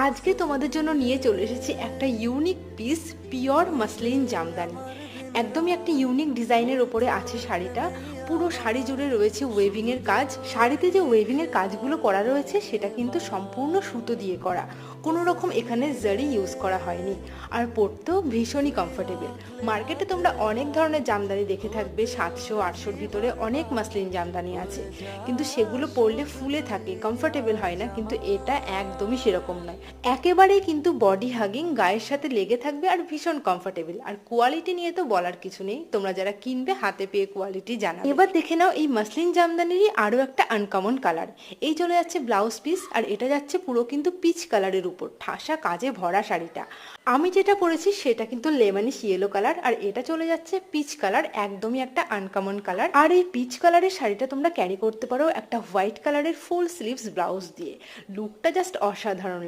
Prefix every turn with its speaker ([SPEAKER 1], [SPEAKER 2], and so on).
[SPEAKER 1] আজকে তোমাদের জন্য নিয়ে চলে এসেছি একটা unique piece, pure muslin Jamdani. একদমই একটা ইউনিক ডিজাইনের ওপরে আছে শাড়িটা। পুরো শাড়ি জুড়ে রয়েছে ওয়েভিং এর কাজ। শাড়িতে যে ওয়েভিং এর কাজগুলো করা রয়েছে সেটা কিন্তু সম্পূর্ণ সুতো দিয়ে করা, কোনো রকম এখানে জারি ইউজ করা হয়নি। আর পরতেও ভীষণই কমফোর্টেবল। মার্কেটে তোমরা অনেক ধরনের জামদানি দেখে থাকবে, 700-800-র ভিতরে অনেক মাসলিন জামদানি আছে, কিন্তু সেগুলো পরলে ফুলে থাকে, কমফোর্টেবল হয় না। কিন্তু এটা একদমই সেরকম নয়, একেবারেই কিন্তু বডি হাগিং, গায়ের সাথে লেগে থাকবে আর ভীষণ কমফোর্টেবল। আর কোয়ালিটি নিয়ে তো বলার কিছু নেই, তোমরা যারা কিনবে হাতে পেয়ে কোয়ালিটি জানাবে। এবার দেখে নাও এই মাসলিন জামদানিরই আরো একটা আনকমন কালার। এই চলে যাচ্ছে ব্লাউজ পিস, আর এটা যাচ্ছে পুরো কিন্তু পিচ কালারের উপর, ঠাসা কাজে ভরা শাড়িটা। আমি যেটা পরেছি সেটা কিন্তু লেমনিশ ইয়েলো কালার, আর এটা চলে যাচ্ছে পিচ কালার, একদমই একটা আনকমন কালার। আর এই পিচ কালারের শাড়িটা তোমরা ক্যারি করতে পারো একটা হোয়াইট কালারের ফুল স্লিভস ব্লাউজ দিয়ে। লুকটা জাস্ট অসাধারণ লাগে।